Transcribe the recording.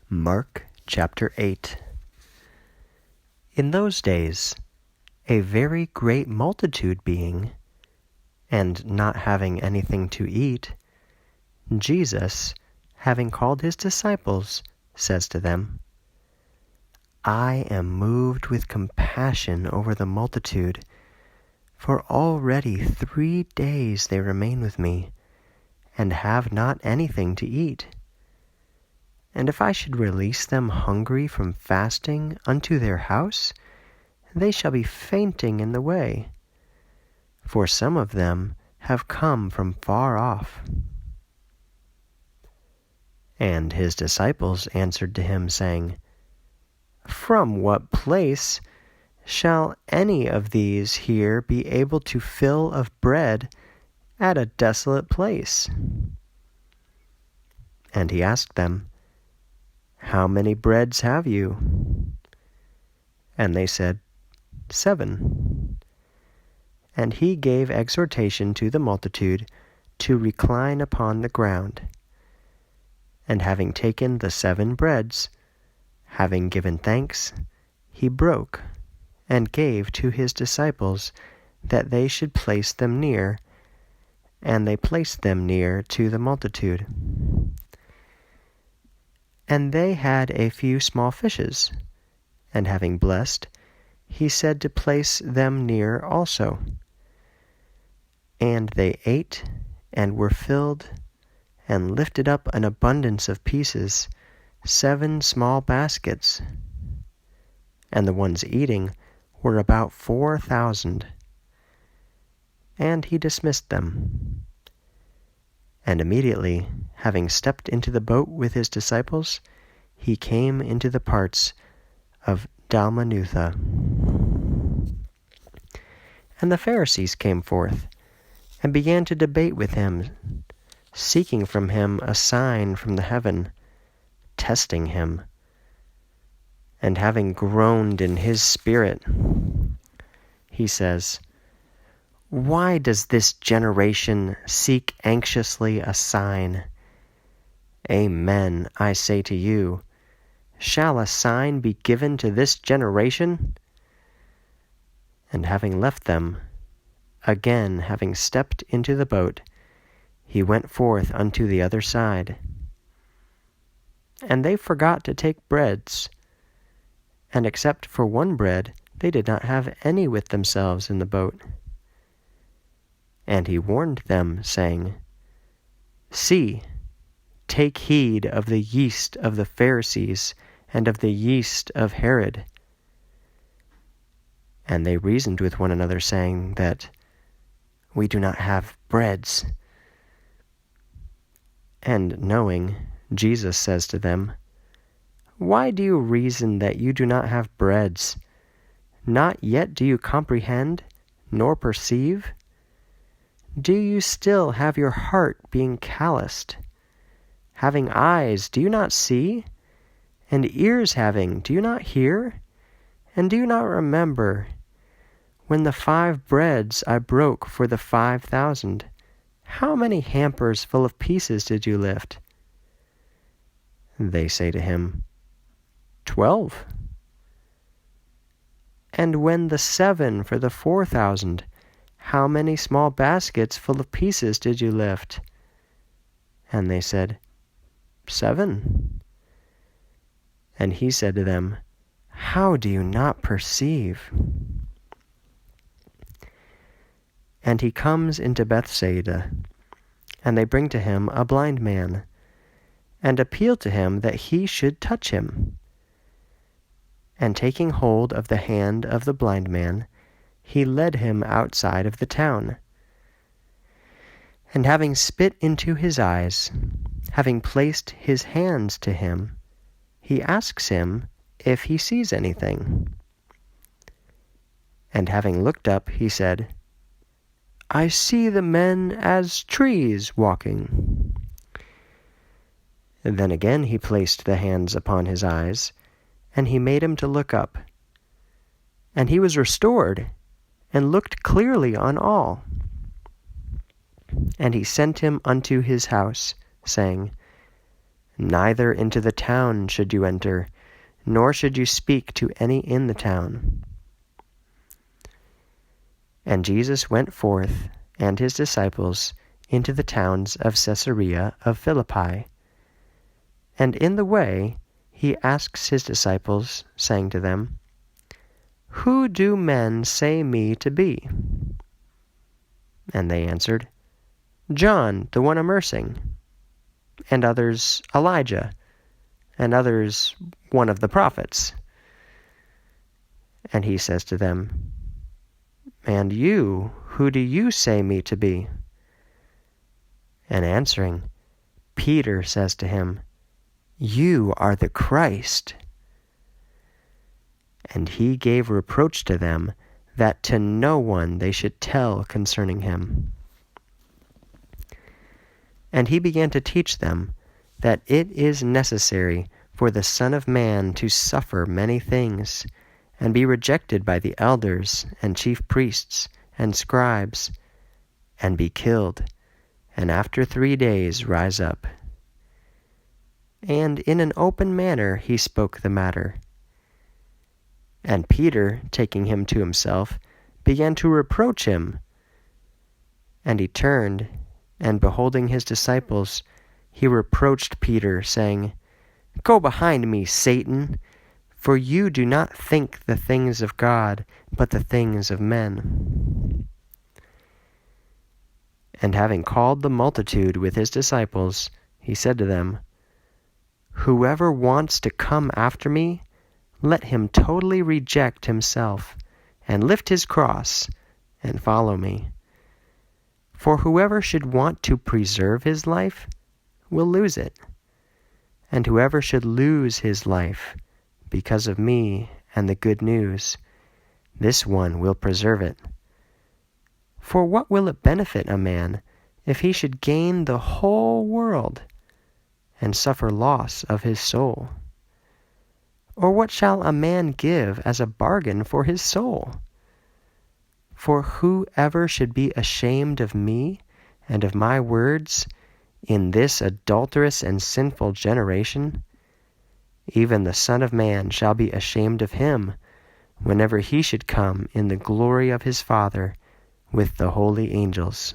Mark chapter 8. In those days, a very great multitude being, and not having anything to eat, Jesus, having called his disciples, says to them, I am moved with compassion over the multitude, for already 3 days they remain with me, and have not anything to eat. And if I should release them hungry from fasting unto their house, they shall be fainting in the way, for some of them have come from far off. And his disciples answered to him, saying, From what place shall any of these here be able to fill of bread at a desolate place? And he asked them, How many breads have you? And they said, 7. And he gave exhortation to the multitude to recline upon the ground. And having taken the 7 breads, having given thanks, he broke, and gave to his disciples that they should place them near, and they placed them near to the multitude. And they had a few small fishes, and having blessed, he said to place them near also. And they ate, and were filled, and lifted up an abundance of pieces, 7 small baskets. And the ones eating were about 4,000. And he dismissed them. And immediately, having stepped into the boat with his disciples, he came into the parts of Dalmanutha. And the Pharisees came forth, and began to debate with him, seeking from him a sign from the heaven, testing him. And having groaned in his spirit, he says, Why does this generation seek anxiously a sign? Amen, I say to you, shall a sign be given to this generation? And having left them, again having stepped into the boat, he went forth unto the other side. And they forgot to take breads, and except for 1 bread, they did not have any with themselves in the boat. And he warned them, saying, See, take heed of the yeast of the Pharisees, and of the yeast of Herod. And they reasoned with one another, saying that we do not have breads. And knowing, Jesus says to them, Why do you reason that you do not have breads? Not yet do you comprehend, nor perceive? Do you still have your heart being calloused? Having eyes, do you not see? And ears having, do you not hear? And do you not remember when the 5 breads I broke for the 5,000? How many hampers full of pieces did you lift? They say to him, 12. And when the 7 for the 4,000, how many small baskets full of pieces did you lift? And they said, 7. And he said to them, How do you not perceive? And he comes into Bethsaida, and they bring to him a blind man, and appeal to him that he should touch him. And taking hold of the hand of the blind man, he led him outside of the town. And having spit into his eyes, having placed his hands to him, he asks him if he sees anything. And having looked up, he said, I see the men as trees walking. And then again he placed the hands upon his eyes, and he made him to look up. And he was restored, and looked clearly on all. And he sent him unto his house, saying, Neither into the town should you enter, nor should you speak to any in the town." And Jesus went forth, and his disciples, into the towns of Caesarea of Philippi. And in the way he asks his disciples, saying to them, "Who do men say me to be?" And they answered, "John, the one immersing, and others Elijah, and others one of the prophets." And he says to them, "And you, who do you say me to be?" And answering, Peter says to him, "You are the Christ." And he gave reproach to them that to no one they should tell concerning him. And he began to teach them that it is necessary for the Son of Man to suffer many things, and be rejected by the elders and chief priests and scribes, and be killed, and after 3 days rise up. And in an open manner he spoke the matter. And Peter, taking him to himself, began to reproach him. And he turned, and beholding his disciples, he reproached Peter, saying, "Go behind me, Satan, for you do not think the things of God, but the things of men." And having called the multitude with his disciples, he said to them, "Whoever wants to come after me, let him totally reject himself, and lift his cross, and follow me. For whoever should want to preserve his life will lose it, and whoever should lose his life because of me and the good news, this one will preserve it. For what will it benefit a man if he should gain the whole world and suffer loss of his soul? Or what shall a man give as a bargain for his soul? For whoever should be ashamed of me and of my words in this adulterous and sinful generation, even the Son of Man shall be ashamed of him whenever he should come in the glory of his Father with the holy angels."